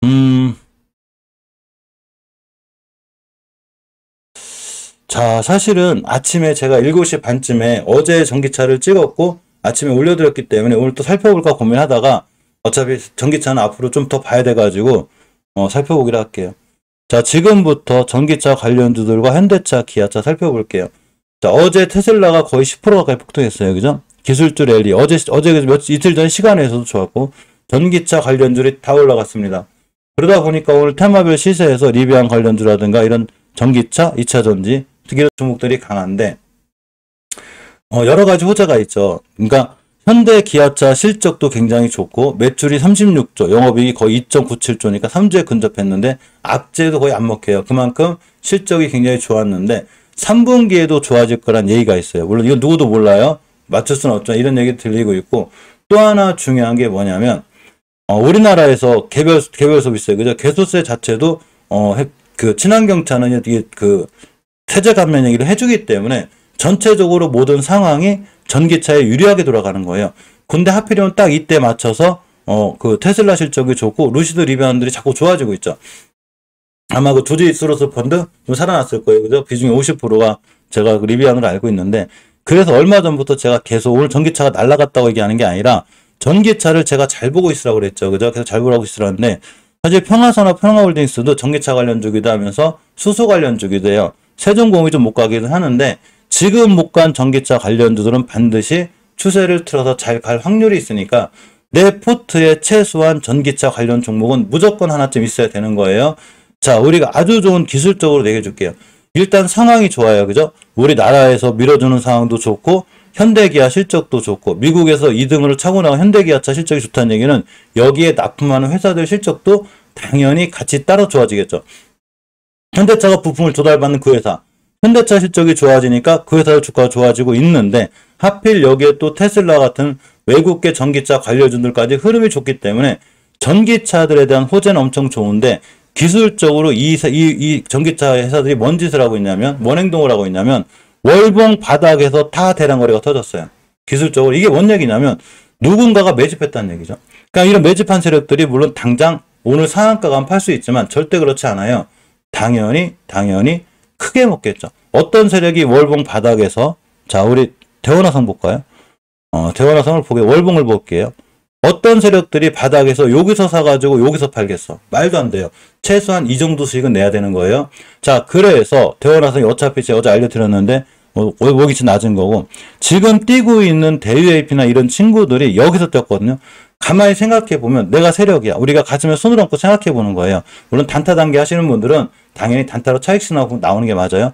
음, 자, 사실은 아침에 제가 7시 반쯤에 어제 전기차를 찍었고 아침에 올려드렸기 때문에 오늘 또 살펴볼까 고민하다가 어차피 전기차는 앞으로 좀 더 봐야 돼가지고 살펴보기로 할게요. 자, 지금부터 전기차 관련주들과 현대차, 기아차 살펴볼게요. 자, 어제 테슬라가 거의 10% 가까이 폭등했어요. 그죠? 기술주 랠리. 어제 이틀 전 시간에서도 좋았고, 전기차 관련주들이 다 올라갔습니다. 그러다 보니까 오늘 테마별 시세에서 리비안 관련주라든가 이런 전기차, 2차 전지, 특히 종목들이 강한데, 여러 가지 호재가 있죠. 그러니까, 현대 기아차 실적도 굉장히 좋고, 매출이 36조, 영업이익이 거의 2.97조니까 3조에 근접했는데, 악재도 거의 안 먹혀요. 그만큼 실적이 굉장히 좋았는데, 3분기에도 좋아질 거란 얘기가 있어요. 물론 이건 누구도 몰라요. 맞출 수는 없죠. 이런 얘기 들리고 있고, 또 하나 중요한 게 뭐냐면, 우리나라에서 개별 소비세, 그죠? 개소세 자체도, 그, 친환경차는 이게 그, 세제 감면 얘기를 해주기 때문에 전체적으로 모든 상황이 전기차에 유리하게 돌아가는 거예요. 근데 하필이면 딱 이때 맞춰서, 그 테슬라 실적이 좋고, 루시드 리비안들이 자꾸 좋아지고 있죠. 아마 그 조지 소로스 펀드 좀 살아났을 거예요. 그죠? 비중이 50%가 제가 그 리비안으로 알고 있는데, 그래서 얼마 전부터 제가 계속 오늘 전기차가 날아갔다고 얘기하는 게 아니라, 전기차를 제가 잘 보고 있으라고 그랬죠. 그죠? 계속 잘 보라고 있으라는데, 사실 평화산업 평화홀딩스도 전기차 관련 주기도 하면서 수소 관련 주기도 해요. 세종공이 좀 못 가기도 하는데, 지금 못 간 전기차 관련주들은 반드시 추세를 틀어서 잘 갈 확률이 있으니까, 내 포트에 최소한 전기차 관련 종목은 무조건 하나쯤 있어야 되는 거예요. 자, 우리가 아주 좋은 기술적으로 얘기해 줄게요. 일단 상황이 좋아요. 그죠? 우리나라에서 밀어주는 상황도 좋고, 현대기아 실적도 좋고, 미국에서 2등으로 차고 나온 현대기아차 실적이 좋다는 얘기는 여기에 납품하는 회사들 실적도 당연히 같이 따라 좋아지겠죠. 현대차가 부품을 조달받는 그 회사, 현대차 실적이 좋아지니까 그 회사의 주가가 좋아지고 있는데, 하필 여기에 또 테슬라 같은 외국계 전기차 관련주들까지 흐름이 좋기 때문에 전기차들에 대한 호재는 엄청 좋은데, 기술적으로 이 전기차 회사들이 뭔 짓을 하고 있냐면, 뭔 행동을 하고 있냐면, 월봉 바닥에서 다 대량 거래가 터졌어요. 기술적으로. 이게 뭔 얘기냐면, 누군가가 매집했다는 얘기죠. 그러니까 이런 매집한 세력들이 물론 당장 오늘 상한가 가면 팔 수 있지만 절대 그렇지 않아요. 당연히 크게 먹겠죠. 어떤 세력이 월봉 바닥에서, 자, 우리 대원화성 볼까요? 대원화성을 보게, 월봉을 볼게요. 어떤 세력들이 바닥에서 여기서 사가지고 여기서 팔겠어. 말도 안 돼요. 최소한 이 정도 수익은 내야 되는 거예요. 자, 그래서 대원화성이 어차피 제가 어제 알려드렸는데 월봉이 낮은 거고, 지금 뛰고 있는 대유AP나 이런 친구들이 여기서 뛰었거든요. 가만히 생각해보면 내가 세력이야. 우리가 가슴에 손을 얹고 생각해보는 거예요. 물론 단타 단계 하시는 분들은 당연히 단타로 차익씩 나오는 게 맞아요.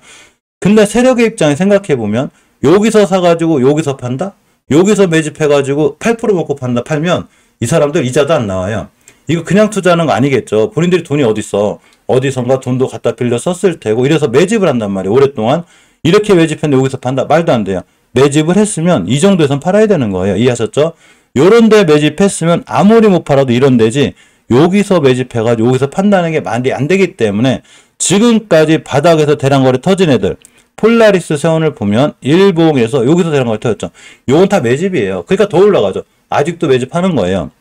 근데 세력의 입장에 생각해보면 여기서 사가지고 여기서 판다? 여기서 매집해가지고 8% 먹고 판다 팔면 이 사람들 이자도 안 나와요. 이거 그냥 투자하는 거 아니겠죠. 본인들이 돈이 어딨어. 어디선가 돈도 갖다 빌려 썼을 테고 이래서 매집을 한단 말이에요. 오랫동안. 이렇게 매집했는데 여기서 판다? 말도 안 돼요. 매집을 했으면 이 정도에선 팔아야 되는 거예요. 이해하셨죠? 요런 데 매집했으면 아무리 못 팔아도 이런 데지, 여기서 매집해가지고 여기서 판다는 게 말이 안 되기 때문에 지금까지 바닥에서 대량거래 터진 애들, 폴라리스 세원을 보면 일봉에서 여기서 대량거래 터졌죠. 요건 다 매집이에요. 그러니까 더 올라가죠. 아직도 매집하는 거예요.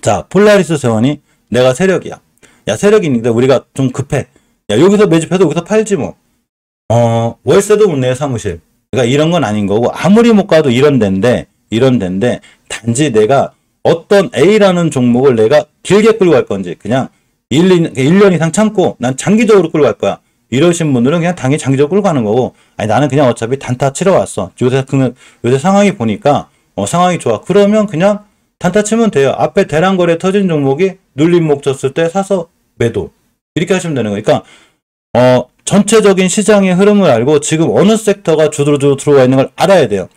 자, 폴라리스 세원이 내가 세력이야. 야, 세력이 있는데 우리가 좀 급해. 야, 여기서 매집해도 여기서 팔지 뭐. 월세도 못 내요, 사무실. 그러니까 이런 건 아닌 거고, 아무리 못 가도 이런 데인데 단지 내가 어떤 A라는 종목을 내가 길게 끌고 갈 건지, 그냥 1년 이상 참고 난 장기적으로 끌고 갈 거야. 이러신 분들은 그냥 당연히 장기적으로 끌고 가는 거고, 아니 나는 그냥 어차피 단타 치러 왔어. 요새 상황이 보니까 상황이 좋아. 그러면 그냥 단타 치면 돼요. 앞에 대량거래 터진 종목이 눌림목 쳤을 때 사서 매도. 이렇게 하시면 되는 거니까 전체적인 시장의 흐름을 알고 지금 어느 섹터가 주도로 들어와 있는 걸 알아야 돼요.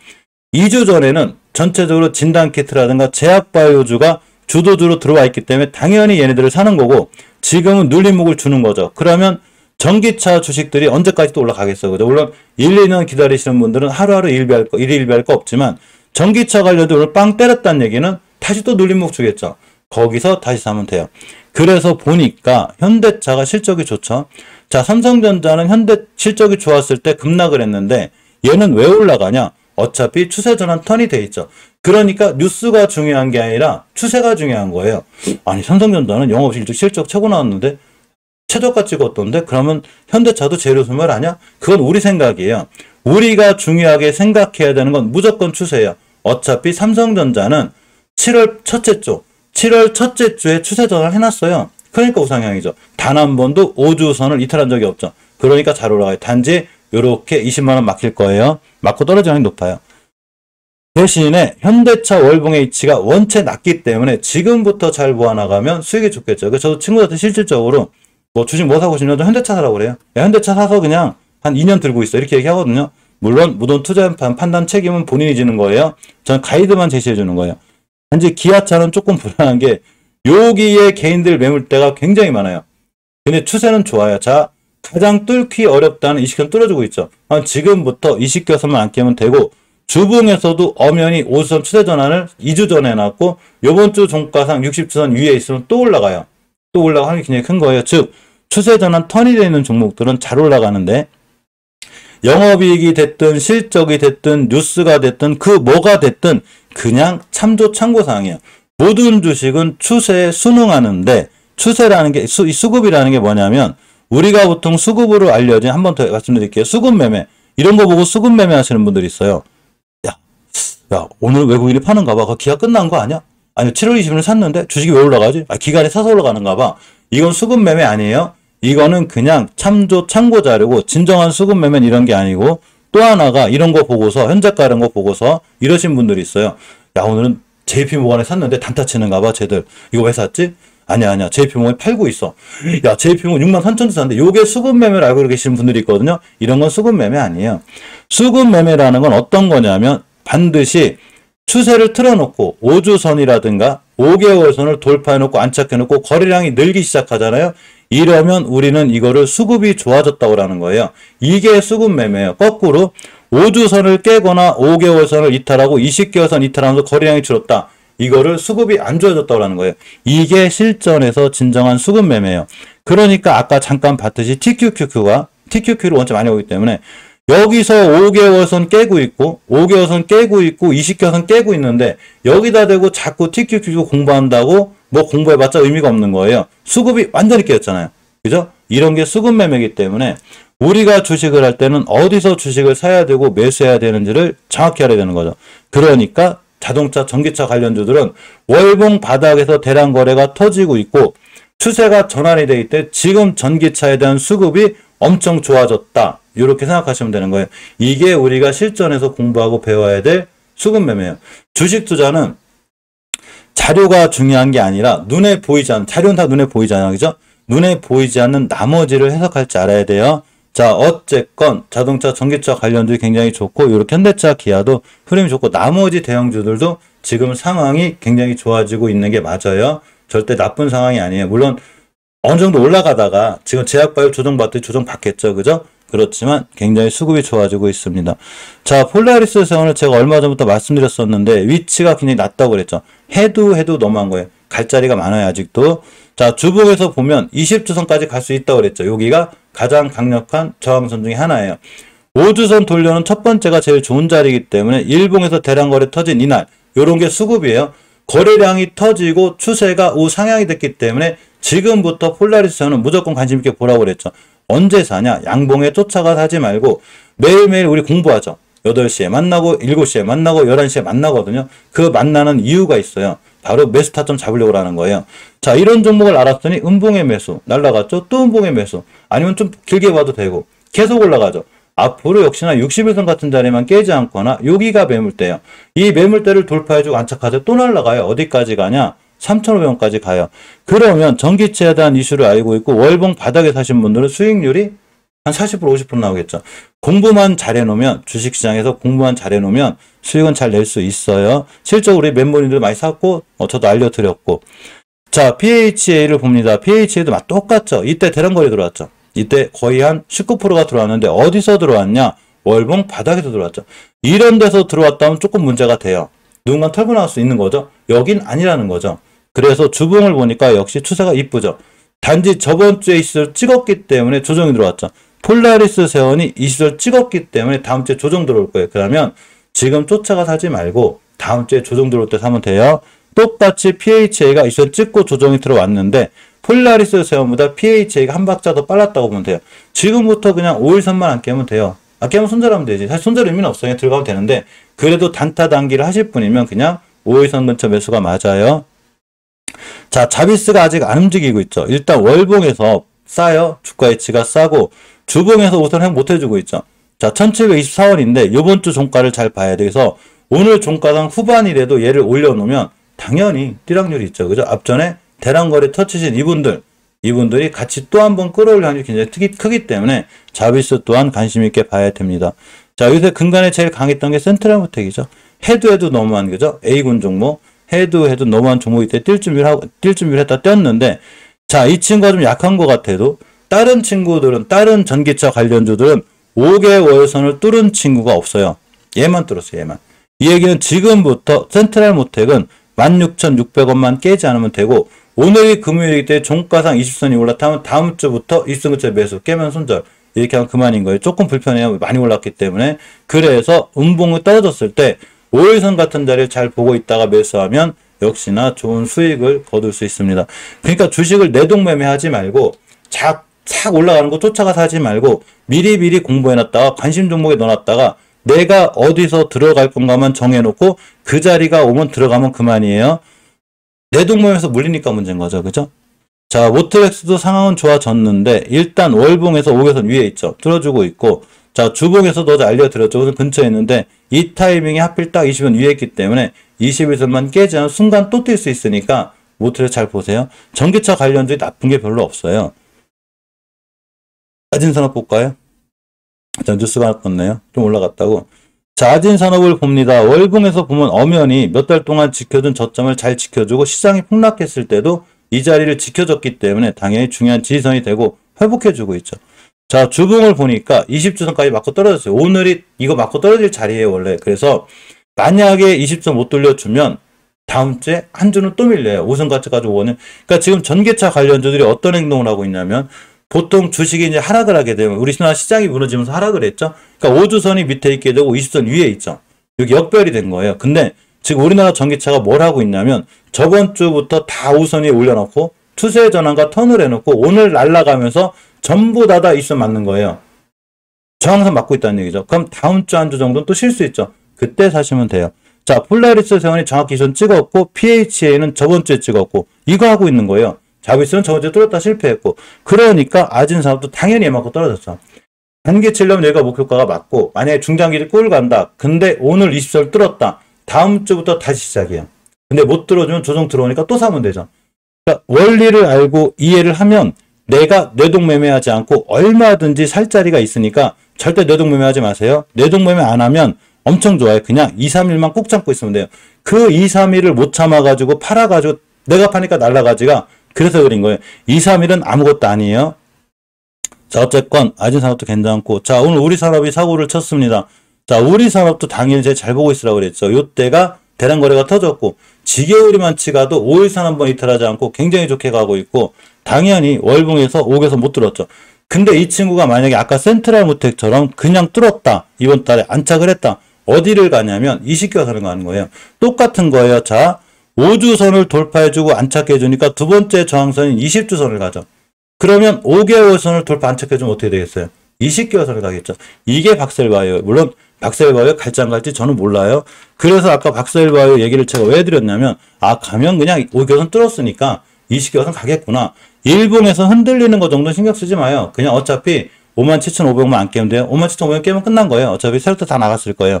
2주 전에는 전체적으로 진단키트라든가 제약바이오주가 주도주로 들어와 있기 때문에 당연히 얘네들을 사는 거고, 지금은 눌림목을 주는 거죠. 그러면 전기차 주식들이 언제까지 또 올라가겠어. 그죠? 물론 1, 2년 기다리시는 분들은 하루하루 일희일비할 거 없지만, 전기차 관련도 오늘 빵 때렸다는 얘기는 다시 또 눌림목 주겠죠. 거기서 다시 사면 돼요. 그래서 보니까 현대차가 실적이 좋죠. 자, 삼성전자는 현대 실적이 좋았을 때 급락을 했는데 얘는 왜 올라가냐? 어차피 추세 전환 턴이 돼 있죠. 그러니까 뉴스가 중요한 게 아니라 추세가 중요한 거예요. 아니 삼성전자는 영업실적 실적 최고 나왔는데 최저가 찍었던데 그러면 현대차도 제로소멸 아니야? 그건 우리 생각이에요. 우리가 중요하게 생각해야 되는 건 무조건 추세예요. 어차피 삼성전자는 7월 첫째 주에 추세 전환을 해놨어요. 그러니까 우상향이죠. 단 한 번도 5주선을 이탈한 적이 없죠. 그러니까 잘 올라가요. 단지 이렇게 20만원 막힐 거예요. 맞고 떨어질 확률이 높아요. 대신에 현대차 월봉의 위치가 원체 낮기 때문에 지금부터 잘 모아나가면 수익이 좋겠죠. 그래서 저도 친구들한테 실질적으로 뭐 주식 뭐 사고 싶냐? 현대차 사라고 그래요. 야, 현대차 사서 그냥 한 2년 들고 있어. 이렇게 얘기하거든요. 물론 무돈 투자 판단 책임은 본인이 지는 거예요. 저는 가이드만 제시해 주는 거예요. 단지 기아차는 조금 불안한 게 여기에 개인들 매물대가 굉장히 많아요. 근데 추세는 좋아요. 자, 가장 뚫기 어렵다는 이식견 뚫어주고 있죠. 지금부터 이식견만 안 깨면 되고 주봉에서도 엄연히 5수선 추세 전환을 2주 전에 해놨고 이번 주 종가상 60주선 위에 있으면 또 올라가요. 또 올라갈 확률이 굉장히 큰 거예요. 즉 추세 전환 턴이 되어 있는 종목들은 잘 올라가는데 영업이익이 됐든 실적이 됐든 뉴스가 됐든 그 뭐가 됐든 그냥 참고사항이에요. 모든 주식은 추세에 순응하는데 추세라는 게 수급이라는 게 뭐냐면 우리가 보통 수급으로 알려진 한 번 더 말씀드릴게요. 수급 매매 이런 거 보고 수급 매매 하시는 분들이 있어요. 야 오늘 외국인이 파는가 봐. 그 기가 끝난 거 아니야? 아니 7월 20일에 샀는데 주식이 왜 올라가지? 기간에 사서 올라가는가 봐. 이건 수급 매매 아니에요. 이거는 그냥 참고 자료고 진정한 수급 매매는 이런 게 아니고 또 하나가 이런 거 보고서 현재가 이런 거 보고서 이러신 분들이 있어요. 야 오늘은 JP모건에 샀는데 단타 치는가 봐 쟤들. 이거 왜 샀지? 아니야. JP모건이 팔고 있어. 야 JP모건 63,000원 샀는데 요게 수급 매매를 알고 계시는 분들이 있거든요. 이런 건 수급 매매 아니에요. 수급 매매라는 건 어떤 거냐면 반드시 추세를 틀어놓고 5주선이라든가 5개월선을 돌파해놓고 안착해놓고 거래량이 늘기 시작하잖아요. 이러면 우리는 이거를 수급이 좋아졌다고 하는 거예요. 이게 수급 매매예요. 거꾸로 5주선을 깨거나 5개월선을 이탈하고 20개월선 이탈하면서 거래량이 줄었다. 이거를 수급이 안 좋아졌다고 하는 거예요. 이게 실전에서 진정한 수급 매매예요. 그러니까 아까 잠깐 봤듯이 TQQ를 원체 많이 오기 때문에 여기서 5개월선 깨고 있고 5개월선 깨고 있고 20개월선 깨고 있는데 여기다 대고 자꾸 TQQ 공부한다고 뭐 공부해봤자 의미가 없는 거예요. 수급이 완전히 깨졌잖아요. 그죠? 이런 게 수급 매매이기 때문에 우리가 주식을 할 때는 어디서 주식을 사야 되고 매수해야 되는지를 정확히 알아야 되는 거죠. 그러니까 자동차, 전기차 관련주들은 월봉 바닥에서 대량 거래가 터지고 있고 추세가 전환이 돼 있대 지금 전기차에 대한 수급이 엄청 좋아졌다. 이렇게 생각하시면 되는 거예요. 이게 우리가 실전에서 공부하고 배워야 될 수급 매매예요. 주식 투자는 자료가 중요한 게 아니라 눈에 보이지 않는, 자료는 다 눈에 보이잖아요. 그죠? 눈에 보이지 않는 나머지를 해석할 줄 알아야 돼요. 자, 어쨌건 자동차, 전기차 관련주이 굉장히 좋고 이렇게 현대차, 기아도 흐름이 좋고 나머지 대형주들도 지금 상황이 굉장히 좋아지고 있는 게 맞아요. 절대 나쁜 상황이 아니에요. 물론 어느 정도 올라가다가 지금 제약바이오 조정받듯이 조정받겠죠. 그죠? 그렇지만 굉장히 수급이 좋아지고 있습니다. 자, 폴라리스 세원을 제가 얼마 전부터 말씀드렸었는데 위치가 굉장히 낮다고 그랬죠. 해도 너무한 거예요. 갈 자리가 많아요. 아직도. 자, 주봉에서 보면 20주선까지 갈 수 있다고 그랬죠. 여기가 가장 강력한 저항선 중에 하나예요. 5주선 돌려는 첫 번째가 제일 좋은 자리이기 때문에 일봉에서 대량 거래 터진 이날 요런 게 수급이에요. 거래량이 터지고 추세가 우상향이 됐기 때문에 지금부터 폴라리스는 무조건 관심 있게 보라고 그랬죠. 언제 사냐? 양봉에 쫓아가 사지 말고 매일매일 우리 공부하죠. 8시에 만나고 7시에 만나고 11시에 만나거든요. 그 만나는 이유가 있어요. 바로 매수 타점 잡으려고 하는 거예요. 자, 이런 종목을 알았더니 음봉의 매수 날라갔죠. 또 음봉의 매수 아니면 좀 길게 봐도 되고 계속 올라가죠. 앞으로 역시나 61선 같은 자리만 깨지 않거나 여기가 매물대예요. 이 매물대를 돌파해주고 안착하죠. 또 날라가요. 어디까지 가냐? 3,500원까지 가요. 그러면 전기차에 대한 이슈를 알고 있고 월봉 바닥에 사신 분들은 수익률이 한 40% 50% 나오겠죠. 공부만 잘해놓으면 주식시장에서 공부만 잘해놓으면 수익은 잘 낼 수 있어요. 실제로 우리 멤버님들 많이 샀고 저도 알려드렸고 자 PHA를 봅니다. PHA도 똑같죠. 이때 대량거래 들어왔죠. 이때 거의 한 19%가 들어왔는데 어디서 들어왔냐? 월봉 바닥에서 들어왔죠. 이런 데서 들어왔다면 조금 문제가 돼요. 누군가 털고 나올 수 있는 거죠. 여긴 아니라는 거죠. 그래서 주봉을 보니까 역시 추세가 이쁘죠. 단지 저번 주에 이슈를 찍었기 때문에 조정이 들어왔죠. 폴라리스 세원이 이슈를 찍었기 때문에 다음 주에 조정 들어올 거예요. 그러면 지금 쫓아가 사지 말고 다음 주에 조정 들어올 때 사면 돼요. 똑같이 PHA가 이선 찍고 조정이 들어왔는데 폴라리스 세원보다 PHA가 한 박자 더 빨랐다고 보면 돼요. 지금부터 그냥 5일선만 안 깨면 돼요. 안 깨면 손절하면 되지. 사실 손절 의미는 없어요. 그냥 들어가면 되는데 그래도 단타 단기를 하실 분이면 그냥 5일선 근처 매수가 맞아요. 자, 자비스가 아직 안 움직이고 있죠. 일단 월봉에서 싸요. 주가 H가 싸고 주봉에서 우선 행 못해주고 있죠. 자, 1724원인데 요번 주 종가를 잘 봐야 돼서 오늘 종가당 후반이라도 얘를 올려놓으면 당연히 띠락률이 있죠. 그죠? 앞전에 대량거래 터치신 이분들이 같이 또 한 번 끌어올 확률이 굉장히 크기 때문에 자비스 또한 관심 있게 봐야 됩니다. 자, 요새 근간에 제일 강했던 게 센트럴모텍이죠. 해도 너무한 거죠. A군 종목. 해도 너무한 종목이 때 뛸 준비를 했다 떴는데, 자, 이 친구가 좀 약한 것 같아도 다른 친구들은, 다른 전기차 관련주들은 5개월선을 뚫은 친구가 없어요. 얘만 뚫었어요. 얘만. 이 얘기는 지금부터 센트럴모텍은 16,600원만 깨지 않으면 되고, 오늘이 금요일이기 때문에 종가상 20선이 올라타면 다음 주부터 20선 근처 매수 깨면 손절 이렇게 하면 그만인 거예요. 조금 불편해요. 많이 올랐기 때문에. 그래서 음봉이 떨어졌을 때 5일선 같은 자리를 잘 보고 있다가 매수하면 역시나 좋은 수익을 거둘 수 있습니다. 그러니까 주식을 내동매매하지 말고 싹 올라가는 거 쫓아가서 하지 말고 미리 공부해놨다가 관심 종목에 넣어놨다가 내가 어디서 들어갈 건가만 정해놓고 그 자리가 오면 들어가면 그만이에요. 내동매매에서 물리니까 문제인 거죠. 그죠? 자, 모트렉스도 상황은 좋아졌는데 일단 월봉에서 5개선 위에 있죠. 들어주고 있고, 자, 주봉에서도 어제 알려드렸죠. 우선 근처에 있는데 이 타이밍이 하필 딱 20원 위에 있기 때문에 21선만 깨지 않은 순간 또 뛸 수 있으니까 모트렉스 잘 보세요. 전기차 관련주에 나쁜 게 별로 없어요. 아진산업 볼까요? 자, 뉴스가 하나 떴네요. 좀 올라갔다고. 자, 아진산업을 봅니다. 월봉에서 보면 엄연히 몇 달 동안 지켜준 저점을 잘 지켜주고 시장이 폭락했을 때도 이 자리를 지켜줬기 때문에 당연히 중요한 지지선이 되고 회복해주고 있죠. 자, 주봉을 보니까 20주선까지 맞고 떨어졌어요. 오늘이 이거 맞고 떨어질 자리예요, 원래. 그래서 만약에 20선 못 돌려주면 다음 주에 한 주는 또 밀려요. 5선까지 오는. 그러니까 지금 전기차 관련주들이 어떤 행동을 하고 있냐면 보통 주식이 이제 하락을 하게 되면 우리나라 시장이 무너지면서 하락을 했죠. 그러니까 5주선이 밑에 있게 되고 20선 위에 있죠. 여기 역별이 된 거예요. 근데 지금 우리나라 전기차가 뭘 하고 있냐면 저번 주부터 다 5선 위에 올려놓고 추세 전환과 턴을 해놓고 오늘 날아가면서 전부 다 20선 맞는 거예요. 저항선 맞고 있다는 얘기죠. 그럼 다음 주 한 주 정도는 또 쉴 수 있죠. 그때 사시면 돼요. 자, 폴라리스 세원이 정확히 20선 찍었고 PHA는 저번 주에 찍었고 이거 하고 있는 거예요. 자비스는 저번 주에 뚫었다 실패했고 그러니까 아진산업도 당연히 얘 맞고 떨어졌어. 단기 치려면 얘가 목표가가 맞고 만약에 중장기를 꿀 간다. 근데 오늘 20선 뚫었다. 다음 주부터 다시 시작이에요. 근데 못 들어주면 조정 들어오니까 또 사면 되죠. 그러니까 원리를 알고 이해를 하면 내가 뇌동매매하지 않고 얼마든지 살 자리가 있으니까 절대 뇌동매매하지 마세요. 뇌동매매 안 하면 엄청 좋아요. 그냥 2, 3일만 꼭 참고 있으면 돼요. 그 2, 3일을 못 참아가지고 팔아가지고 내가 파니까 날라가지가 그래서 그린 거예요. 2, 3일은 아무것도 아니에요. 자, 어쨌건 아진산업도 괜찮고, 자, 오늘 우리산업이 사고를 쳤습니다. 자, 우리산업도 당일 제가 잘 보고 있으라고 그랬죠. 요때가 대량거래가 터졌고 지겨울이만 치가도 5일선 한번 이탈하지 않고 굉장히 좋게 가고 있고 당연히 월봉에서 5개선 못 뚫었죠. 근데 이 친구가 만약에 아까 센트럴모텍처럼 그냥 뚫었다. 이번 달에 안착을 했다. 어디를 가냐면 20개선을 가는 거예요. 똑같은 거예요. 자, 5주선을 돌파해주고 안착해주니까 두 번째 저항선인 20주선을 가죠. 그러면 5개월선을 돌파 안착해주면 어떻게 되겠어요? 20개월선을 가겠죠. 이게 박셀바이오. 물론 박셀바이오 갈지 안 갈지 저는 몰라요. 그래서 아까 박셀바이오 얘기를 제가 왜 드렸냐면 가면 그냥 5개월선 뚫었으니까 20개월선 가겠구나. 일봉에서 흔들리는 거 정도 신경 쓰지 마요. 그냥 어차피 57,500만 안 깨면 돼요. 57,500 깨면 끝난 거예요. 어차피 세력도 다 나갔을 거예요.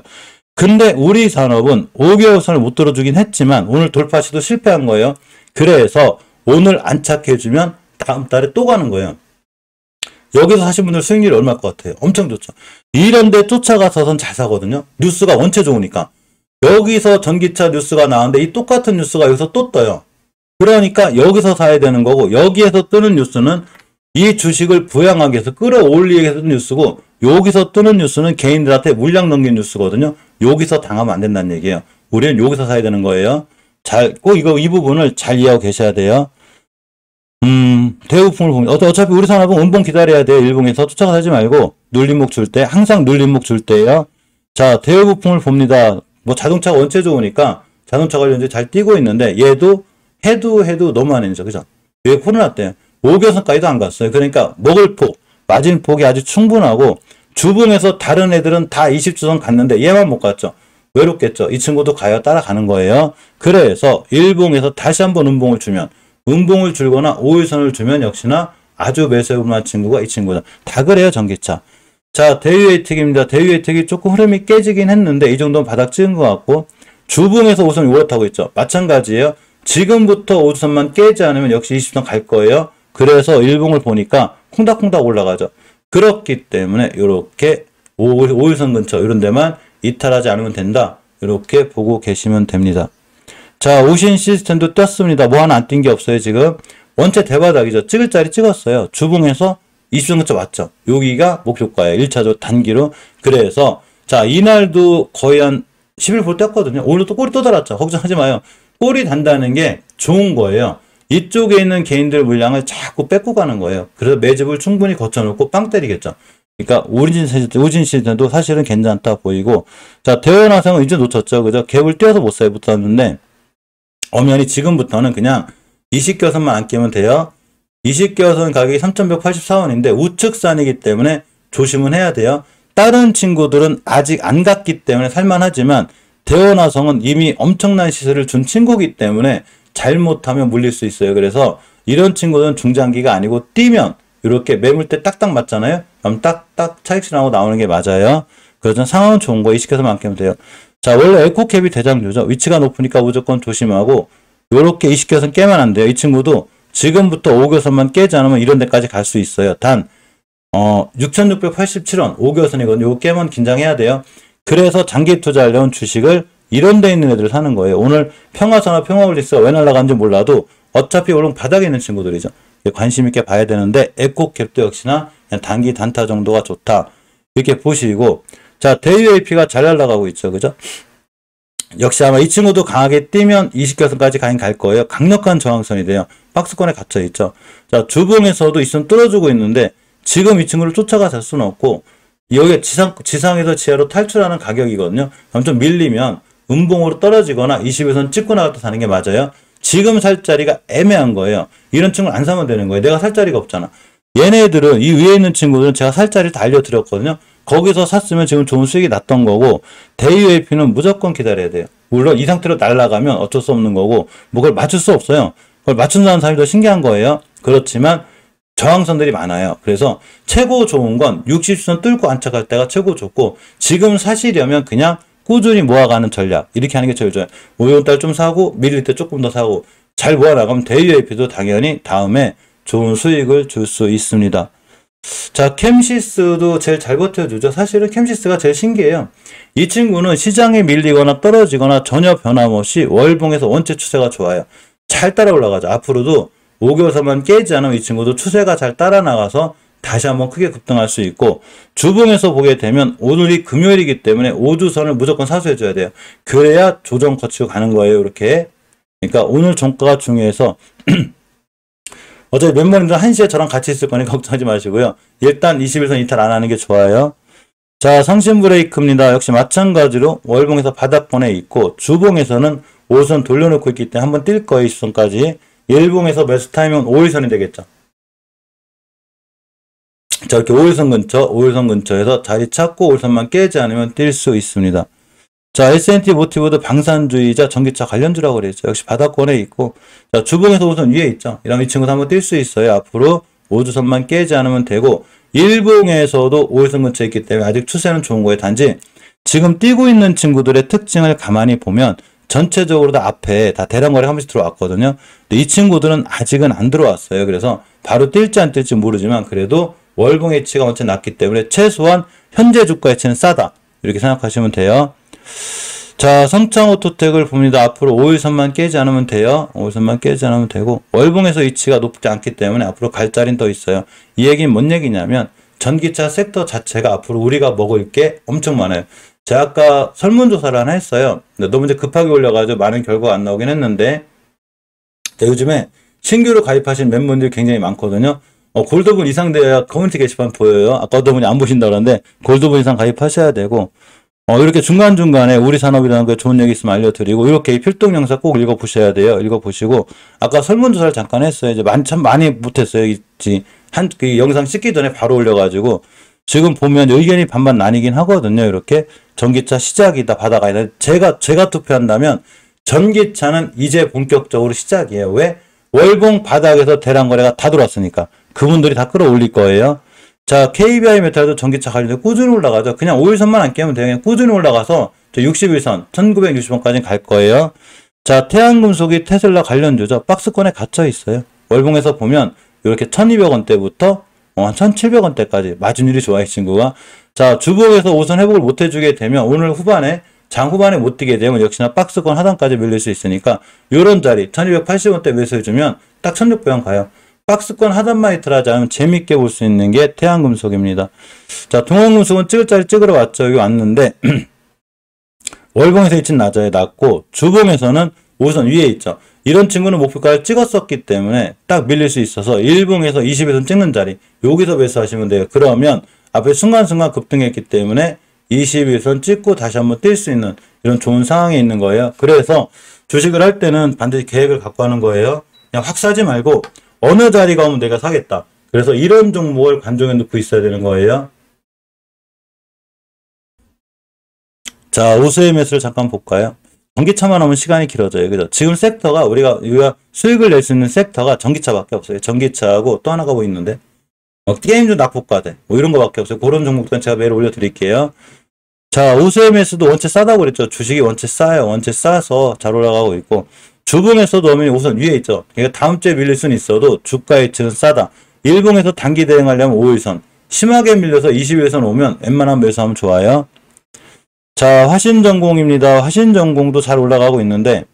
근데 우리 산업은 5개월선을 못 들어주긴 했지만 오늘 돌파 시도 실패한 거예요. 그래서 오늘 안착해주면 다음 달에 또 가는 거예요. 여기서 사신 분들 수익률이 얼마일 것 같아요? 엄청 좋죠. 이런데 쫓아가서선 잘 사거든요. 뉴스가 원체 좋으니까. 여기서 전기차 뉴스가 나왔는데 이 똑같은 뉴스가 여기서 또 떠요. 그러니까 여기서 사야 되는 거고 여기에서 뜨는 뉴스는 이 주식을 부양하기 위해서 끌어올리기 위해서 뜨는 뉴스고 여기서 뜨는 뉴스는 개인들한테 물량 넘긴 뉴스거든요. 여기서 당하면 안 된다는 얘기예요. 우리는 여기서 사야 되는 거예요. 꼭 이 부분을 잘 이해하고 계셔야 돼요. 대우품을 보면 어차피 우리 산업은 운봉 기다려야 돼요. 일봉에서 쫓아가지 말고 눌림목 줄 때 항상 눌림목 줄 때예요. 자, 대우부품을 봅니다. 뭐 자동차가 원체 좋으니까 자동차 관련주 잘 뛰고 있는데 얘도 해도 너무 안 했죠. 그죠? 왜 코로나 때 5개선까지도 안 갔어요. 그러니까 먹을 폭, 맞은 폭이 아주 충분하고 주봉에서 다른 애들은 다 20주선 갔는데 얘만 못 갔죠. 외롭겠죠. 이 친구도 가요. 따라가는 거예요. 그래서 일봉에서 다시 한번 음봉을 주면 음봉을 줄거나 5일선을 주면 역시나 아주 매수해볼만한 친구가 이 친구다. 다 그래요. 전기차. 자, 대유에이틱입니다. 대유에이틱이 조금 흐름이 깨지긴 했는데 이 정도는 바닥 찍은 것 같고 주봉에서 우선 올라타고 있죠. 마찬가지예요. 지금부터 5주선만 깨지 않으면 역시 20선 갈 거예요. 그래서 일봉을 보니까 콩닥콩닥 올라가죠. 그렇기 때문에 이렇게 5일선 근처 이런 데만 이탈하지 않으면 된다. 이렇게 보고 계시면 됩니다. 자, 우신 시스템도 떴습니다. 뭐 하나 안 뛴 게 없어요. 지금 원체 대바닥이죠. 찍을 자리 찍었어요. 주봉에서 20선 근처 왔죠. 여기가 목표가예요. 1차적 단기로. 그래서 자, 이날도 거의 한 11% 떴거든요. 오늘 또 꼬리 또 달았죠. 걱정하지 마요. 꼬리 단다는 게 좋은 거예요. 이쪽에 있는 개인들 물량을 자꾸 뺏고 가는 거예요. 그래서 매집을 충분히 거쳐놓고 빵 때리겠죠. 그러니까 오진 시스템도 사실은 괜찮다 보이고, 자, 대원화성은 이제 놓쳤죠. 그죠? 갭을 띄어서 못 사요. 붙었는데 엄연히 지금부터는 그냥 20개선만 안 끼면 돼요. 20개선 가격이 3,184원인데 우측산이기 때문에 조심은 해야 돼요. 다른 친구들은 아직 안 갔기 때문에 살만하지만 대원화성은 이미 엄청난 시세를 준 친구이기 때문에 잘못하면 물릴 수 있어요. 그래서 이런 친구들은 중장기가 아니고 뛰면 이렇게 매물대 딱딱 맞잖아요. 그럼 딱딱 차익실 나오고 나오는 게 맞아요. 그래서 상황은 좋은 거 20개선만 안 끼면 돼요. 자, 원래 에코캡이 대장주죠. 위치가 높으니까 무조건 조심하고 요렇게 20개선 깨면 안 돼요. 이 친구도 지금부터 5개선만 깨지 않으면 이런 데까지 갈 수 있어요. 단 6,687원 5개선이거든요. 요거 깨면 긴장해야 돼요. 그래서 장기 투자하려는 주식을 이런 데 있는 애들을 사는 거예요. 오늘 평화선화 평화올리스가 왜 날아간지 몰라도 어차피 오른 바닥에 있는 친구들이죠. 관심 있게 봐야 되는데 에코캡도 역시나 그냥 단기 단타 정도가 좋다. 이렇게 보시고, 자, 대유AP가 잘 날아가고 있죠. 그죠? 역시 아마 이 친구도 강하게 뛰면 20개선까지 가긴 갈 거예요. 강력한 저항선이 돼요. 박스권에 갇혀 있죠. 자, 주봉에서도 있으면 뚫어주고 있는데 지금 이 친구를 쫓아갈 수는 없고 여기 지상에서 지하로 탈출하는 가격이거든요. 그럼 좀 밀리면 음봉으로 떨어지거나 20에선 찍고 나갔다 사는 게 맞아요. 지금 살 자리가 애매한 거예요. 이런 친구를 안 사면 되는 거예요. 내가 살 자리가 없잖아. 얘네들은 이 위에 있는 친구들은 제가 살 자리를 다 알려드렸거든요. 거기서 샀으면 지금 좋은 수익이 났던 거고 대유AP는 무조건 기다려야 돼요. 물론 이 상태로 날아가면 어쩔 수 없는 거고 뭐 그걸 맞출 수 없어요. 그걸 맞춘다는 사람이 더 신기한 거예요. 그렇지만 저항선들이 많아요. 그래서 최고 좋은 건 60선 뚫고 안착할 때가 최고 좋고 지금 사시려면 그냥 꾸준히 모아가는 전략 이렇게 하는 게 제일 좋아요. 5월달 좀 사고 밀릴 때 조금 더 사고 잘 모아나가면 대유AP도 당연히 다음에 좋은 수익을 줄 수 있습니다. 자, 캠시스도 제일 잘 버텨주죠. 사실은 캠시스가 제일 신기해요. 이 친구는 시장에 밀리거나 떨어지거나 전혀 변함없이 월봉에서 원체 추세가 좋아요. 잘 따라 올라가죠. 앞으로도 5개월선만 깨지 않으면 이 친구도 추세가 잘 따라 나가서 다시 한번 크게 급등할 수 있고 주봉에서 보게 되면 오늘이 금요일이기 때문에 5주선을 무조건 사수해줘야 돼요. 그래야 조정 거치고 가는 거예요. 이렇게. 그러니까 오늘 종가가 중요해서 어차피 멤버님들 1시에 저랑 같이 있을 거니까 걱정하지 마시고요. 일단 21선 이탈 안 하는 게 좋아요. 자, 상신 브레이크입니다. 역시 마찬가지로 월봉에서 바닥권에 있고 주봉에서는 5선 돌려놓고 있기 때문에 한번 뛸 거예요. 20선까지. 일봉에서 매수 타이밍은 5일선이 되겠죠. 자, 이렇게 5일선 근처에서 자리 찾고 5일선만 깨지 않으면 뛸 수 있습니다. 자, S&T 모티브도 방산주의자 전기차 관련주라고 그랬죠. 역시 바닥권에 있고, 자, 주봉에서 우선 위에 있죠. 이러면 이 친구도 한번 뛸 수 있어요. 앞으로 5주선만 깨지 않으면 되고, 일봉에서도 5일선 근처에 있기 때문에 아직 추세는 좋은 거예요. 단지 지금 뛰고 있는 친구들의 특징을 가만히 보면 전체적으로 다 앞에 다 대량거래 한 번씩 들어왔거든요. 근데 이 친구들은 아직은 안 들어왔어요. 그래서 바로 뛸지 안 뛸지 모르지만 그래도 월봉 해치가 원체 낮기 때문에 최소한 현재 주가 해치는 싸다. 이렇게 생각하시면 돼요. 자, 성창오토텍을 봅니다. 앞으로 5일선만 깨지 않으면 돼요. 5일선만 깨지 않으면 되고 월봉에서 위치가 높지 않기 때문에 앞으로 갈 자리는 더 있어요. 이 얘기는 뭔 얘기냐면 전기차 섹터 자체가 앞으로 우리가 먹을 게 엄청 많아요. 제가 아까 설문조사를 하나 했어요. 근데 너무 이제 급하게 올려가지고 많은 결과가 안 나오긴 했는데 요즘에 신규로 가입하신 멤버들이 굉장히 많거든요. 골드분 이상 돼야 커뮤니티 게시판 보여요. 아까 어떤 분이 안 보신다고 그러는데 골드분 이상 가입하셔야 되고 이렇게 중간중간에 우리 산업이라는 거 좋은 얘기 있으면 알려드리고, 이렇게 이 필동 영상 꼭 읽어보셔야 돼요. 읽어보시고, 아까 설문조사를 잠깐 했어요. 이제 참 많이 못했어요. 그 영상 찍기 전에 바로 올려가지고, 지금 보면 의견이 반반 나뉘긴 하거든요. 이렇게 전기차 시작이다, 바다가 아니다. 제가 투표한다면, 전기차는 이제 본격적으로 시작이에요. 왜? 월봉 바닥에서 대량 거래가 다 들어왔으니까. 그분들이 다 끌어올릴 거예요. 자, KBI 메탈도 전기차 관련해서 꾸준히 올라가죠. 그냥 5일선만 안 깨면 돼요. 그냥 꾸준히 올라가서 61선, 1960원까지 갈 거예요. 자, 태양금속이 테슬라 관련주죠. 박스권에 갇혀 있어요. 월봉에서 보면 이렇게 1200원대부터 1700원대까지 마진율이 좋아요, 이 친구가. 자, 주봉에서 우선 회복을 못 해주게 되면 오늘 후반에 장 후반에 못 뛰게 되면 역시나 박스권 하단까지 밀릴 수 있으니까 요런 자리 1280원대 매수해주면 딱 1600원 가요. 박스권 하단만 히트하지 않으면 재밌게 볼 수 있는 게 태양금속입니다. 자, 동원금속은 찍을 자리 찍으러 왔죠. 여기 왔는데 월봉에서 위치는 낮아요. 낮고 주봉에서는 우선 위에 있죠. 이런 친구는 목표가를 찍었었기 때문에 딱 밀릴 수 있어서 일봉에서 20에서 찍는 자리 여기서 매수하시면 돼요. 그러면 앞에 순간순간 급등했기 때문에 21선 찍고 다시 한번 뛸 수 있는 이런 좋은 상황에 있는 거예요. 그래서 주식을 할 때는 반드시 계획을 갖고 하는 거예요. 그냥 확 사지 말고 어느 자리가 오면 내가 사겠다. 그래서 이런 종목을 관종에 넣고 있어야 되는 거예요. 자, 우수의 매수를 잠깐 볼까요? 전기차만 하면 시간이 길어져요. 그죠? 지금 섹터가 우리가 수익을 낼 수 있는 섹터가 전기차밖에 없어요. 전기차하고 또 하나가 뭐 있는데? 게임주 낙폭과대 뭐 이런 거밖에 없어요. 그런 종목들은 제가 매일 올려드릴게요. 자, 우수의 매수도 원체 싸다고 그랬죠. 주식이 원체 싸요. 원체 싸서 잘 올라가고 있고 주봉에서도 오면 우선 위에 있죠. 그러니까 다음 주에 밀릴 수는 있어도 주가 위치는 싸다. 일봉에서 단기 대응하려면 5일선. 심하게 밀려서 21선 오면 웬만하면 매수하면 좋아요. 자, 화신전공입니다. 화신전공도 잘 올라가고 있는데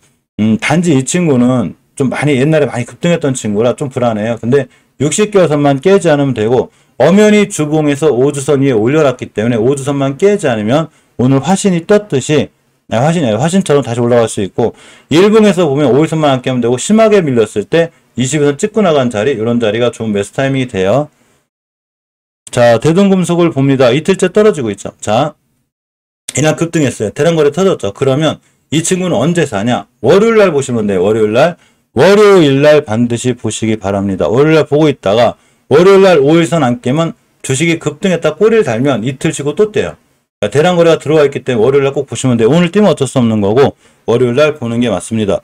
단지 이 친구는 좀 옛날에 많이 급등했던 친구라 좀 불안해요. 근데 60개선만 깨지 않으면 되고 엄연히 주봉에서 5주선 위에 올려놨기 때문에 5주선만 깨지 않으면 오늘 화신이 떴듯이 화신처럼 다시 올라갈 수 있고 일봉에서 보면 5일선만 안 깨면 되고 심하게 밀렸을 때 20에서 찍고 나간 자리 이런 자리가 좋은 매수 타이밍이 돼요. 자, 대동금속을 봅니다. 이틀째 떨어지고 있죠. 자, 이날 급등했어요. 대량거래 터졌죠. 그러면 이 친구는 언제 사냐? 월요일날 보시면 돼요. 월요일날 반드시 보시기 바랍니다. 월요일날 보고 있다가 월요일날 5일선 안 깨면 주식이 급등했다 꼬리를 달면 이틀 쉬고 또 떼요. 대량거래가 들어와 있기 때문에 월요일날 꼭 보시면 돼요. 오늘 뛰면 어쩔 수 없는 거고 월요일날 보는 게 맞습니다.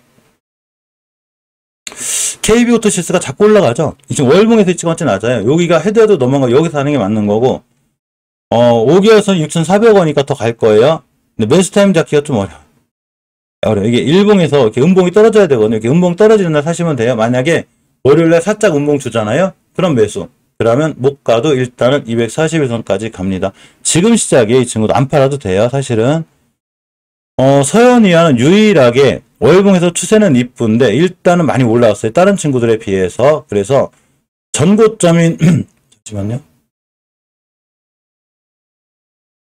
KB오토시스가 자꾸 올라가죠. 지금 월봉에서 위치가 완전 낮아요. 여기가 헤드헤드 넘어가고 여기서 하는 게 맞는 거고 5개월선 6,400원이니까 더 갈 거예요. 근데 매수 타임 잡기가 좀 어려워요. 이게 일봉에서 이렇게 음봉이 떨어져야 되거든요. 이렇게 음봉 떨어지는 날 사시면 돼요. 만약에 월요일날 살짝 음봉 주잖아요. 그럼 매수. 그러면 못 가도 일단은 241선까지 갑니다. 지금 시작에 이 친구도 안 팔아도 돼요. 사실은 서현이와는 유일하게 월봉에서 추세는 이쁜데 일단은 많이 올라왔어요. 다른 친구들에 비해서. 그래서 전고점인 잠시만요.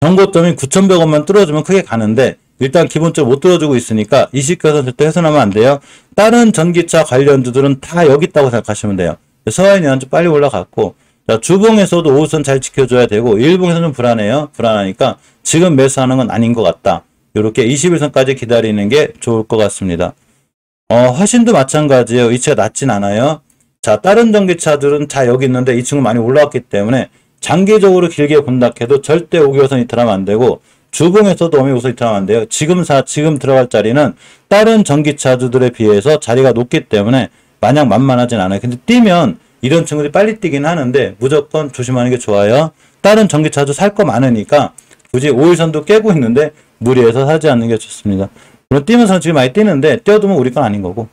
전고점인 9,100원만 뚫어주면 크게 가는데 일단 기본적으로 못 뚫어주고 있으니까 20개선 절대 훼손하면 안 돼요. 다른 전기차 관련주들은 다 여기 있다고 생각하시면 돼요. 서해는 좀 빨리 올라갔고 자, 주봉에서도 5선 잘 지켜줘야 되고 일봉에서는 좀 불안해요. 불안하니까 지금 매수하는 건 아닌 것 같다. 이렇게 21선까지 기다리는 게 좋을 것 같습니다. 화신도 마찬가지예요. 위치가 낮진 않아요. 자, 다른 전기차들은 다 여기 있는데 이 친구 많이 올라왔기 때문에 장기적으로 길게 본다 해도 절대 5개월선 이탈하면 안 되고 주봉에서도 5개월선 이탈하면 안 돼요. 지금 들어갈 자리는 다른 전기차주들에 비해서 자리가 높기 때문에 마냥 만만하진 않아요. 근데 뛰면 이런 친구들이 빨리 뛰긴 하는데 무조건 조심하는 게 좋아요. 다른 전기차도 살 거 많으니까 굳이 5일선도 깨고 있는데 무리해서 사지 않는 게 좋습니다. 물론 뛰면서는 지금 많이 뛰는데 뛰어두면 우리 건 아닌 거고.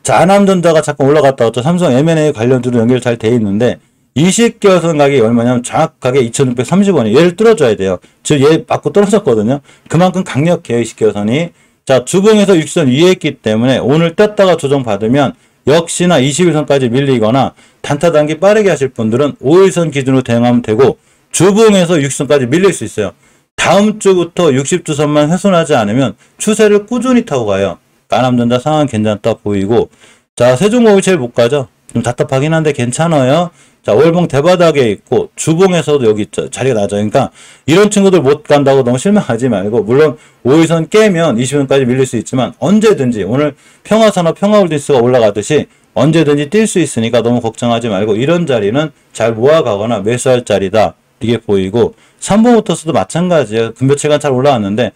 자, 하남전자가 잠깐 올라갔다 왔죠. 삼성 M&A 관련주로 연결 잘 돼 있는데 20개월선 가격이 얼마냐면 정확하게 2,630원이에요. 얘를 뚫어줘야 돼요. 지금 얘 맞고 떨어졌거든요. 그만큼 강력해요. 20개월선이. 자, 주봉에서 60선 위에 있기 때문에 오늘 떴다가 조정받으면 역시나 21선까지 밀리거나 단타 단기 빠르게 하실 분들은 5일선 기준으로 대응하면 되고 주봉에서 60선까지 밀릴 수 있어요. 다음 주부터 60주선만 훼손하지 않으면 추세를 꾸준히 타고 가요. 하남전자 상황 괜찮다 보이고 자, 세종목이 제일 못 가죠. 좀 답답하긴 한데 괜찮아요. 자, 월봉 대바닥에 있고 주봉에서도 여기 있죠. 자리가 낮아요. 그러니까 이런 친구들 못 간다고 너무 실망하지 말고, 물론 5일선 깨면 20일까지 밀릴 수 있지만 언제든지 오늘 평화산업 평화홀딩스가 올라가듯이 언제든지 뛸 수 있으니까 너무 걱정하지 말고, 이런 자리는 잘 모아가거나 매수할 자리다, 이게 보이고, 삼보모터스도 마찬가지예요. 금며칠간 잘 올라왔는데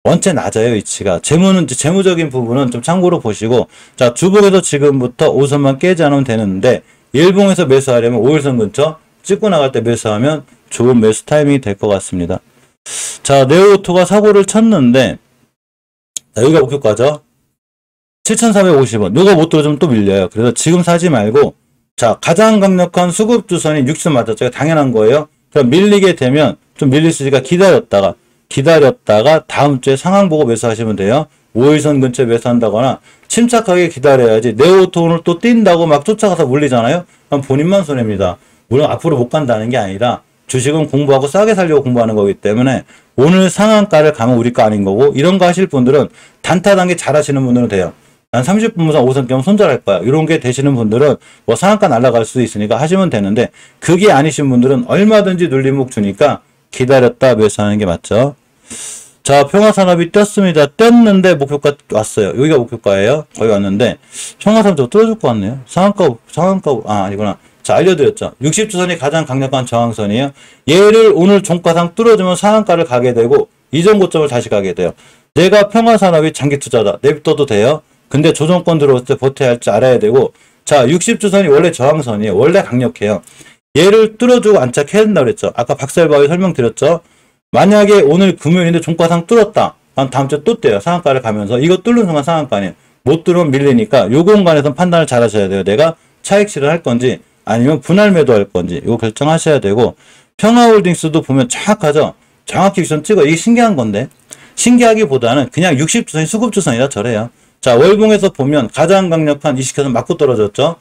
원체 낮아요, 위치가. 재무적인 부분은 좀 참고로 보시고, 자, 주봉에서 지금부터 5선만 깨지 않으면 되는데, 일봉에서 매수하려면 5일선 근처 찍고 나갈 때 매수하면 좋은 매수 타이밍이 될 것 같습니다. 자, 네오오토가 사고를 쳤는데, 자, 여기가 목표가죠. 7,450원. 요거 못 들어주면 또 밀려요. 그래서 지금 사지 말고, 자, 가장 강력한 수급주선이 60선 맞았죠. 당연한 거예요. 그럼 밀리게 되면 좀 밀릴 수 있으니까 기다렸다가 다음 주에 상황 보고 매수하시면 돼요. 5일선 근처에 매수한다거나 침착하게 기다려야지. 네오오토 오늘 또 뛴다고 막 쫓아가서 물리잖아요. 그럼 본인만 손해입니다. 물론 앞으로 못 간다는 게 아니라 주식은 공부하고 싸게 살려고 공부하는 거기 때문에 오늘 상한가를 가면 우리 거 아닌 거고, 이런 거 하실 분들은 단타 단계 잘 하시는 분들은 돼요. 난 30분 무상 5선 깨면 손절할 거야, 이런 게 되시는 분들은 뭐 상한가 날아갈 수도 있으니까 하시면 되는데, 그게 아니신 분들은 얼마든지 눌림목 주니까 기다렸다 매수하는 게 맞죠. 자, 평화산업이 떴습니다. 떴는데 목표가 왔어요. 여기가 목표가예요. 거의 왔는데 평화산업 저거 뚫어줄 것 같네요. 상한가 아니구나. 자, 알려드렸죠. 60주선이 가장 강력한 저항선이에요. 얘를 오늘 종가상 뚫어주면 상한가를 가게 되고 이전 고점을 다시 가게 돼요. 내가 평화산업이 장기 투자다, 내비둬도 돼요. 근데 조정권 들어올 때 버텨야 할지 알아야 되고, 자, 60주선이 원래 저항선이에요. 원래 강력해요. 얘를 뚫어주고 안착해야 된다고 그랬죠. 아까 박살바위 설명드렸죠. 만약에 오늘 금요일인데 종가상 뚫었다, 다음 주에 또 떼요. 상한가를 가면서. 이거 뚫는 순간 상한가 아니에요. 못 뚫으면 밀리니까 요 공간에서 판단을 잘 하셔야 돼요. 내가 차익 실현할 건지 아니면 분할 매도할 건지 이거 결정하셔야 되고, 평화홀딩스도 보면 정확하죠. 정확히 유선 찍어. 이게 신기한 건데, 신기하기보다는 그냥 60주선이 수급주선이라 저래요. 자, 월봉에서 보면 가장 강력한 20주선 맞고 떨어졌죠.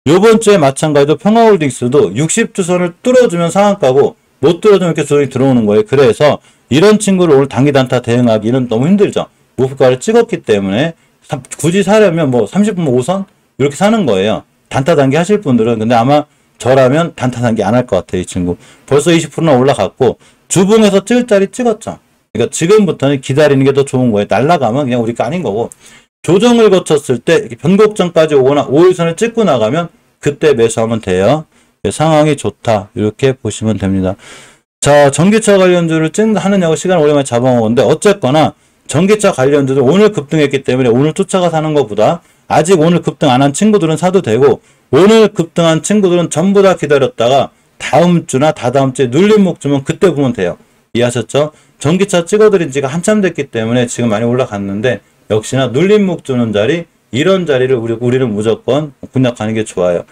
요번 주에 마찬가지로 평화홀딩스도 60주선을 뚫어주면 상한가고 못 뚫어주면 이렇게 주선이 들어오는 거예요. 그래서 이런 친구를 오늘 단기 단타 대응하기는 너무 힘들죠. 목표가를 찍었기 때문에 굳이 사려면 뭐 30분 5선 이렇게 사는 거예요. 단타 단기 하실 분들은. 근데 아마 저라면 단타 단기 안 할 것 같아요. 이 친구 벌써 20%나 올라갔고 주봉에서 찍을 자리 찍었죠. 그러니까 지금부터는 기다리는 게 더 좋은 거예요. 날라가면 그냥 우리 거 아닌 거고, 조정을 거쳤을 때 변곡점까지 오거나 5일선을 찍고 나가면 그때 매수하면 돼요. 상황이 좋다, 이렇게 보시면 됩니다. 자, 전기차 관련주를 하느냐고 시간을 오랜만에 잡아먹었는데, 어쨌거나 전기차 관련주들 오늘 급등했기 때문에 오늘 쫓아가 사는 것보다 아직 오늘 급등 안 한 친구들은 사도 되고, 오늘 급등한 친구들은 전부 다 기다렸다가 다음 주나 다다음 주에 눌림목 주면 그때 보면 돼요. 이해하셨죠? 전기차 찍어드린 지가 한참 됐기 때문에 지금 많이 올라갔는데, 역시나 눌림목 주는 자리, 이런 자리를 우리는 무조건 공략하는 게 좋아요.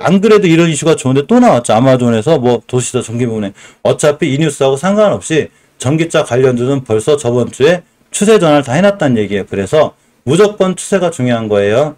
안 그래도 이런 이슈가 좋은데 또 나왔죠. 아마존에서 뭐 도시도 전기 부분에. 어차피 이 뉴스하고 상관없이 전기차 관련주는 벌써 저번 주에 추세 전환을 다 해놨다는 얘기예요. 그래서 무조건 추세가 중요한 거예요.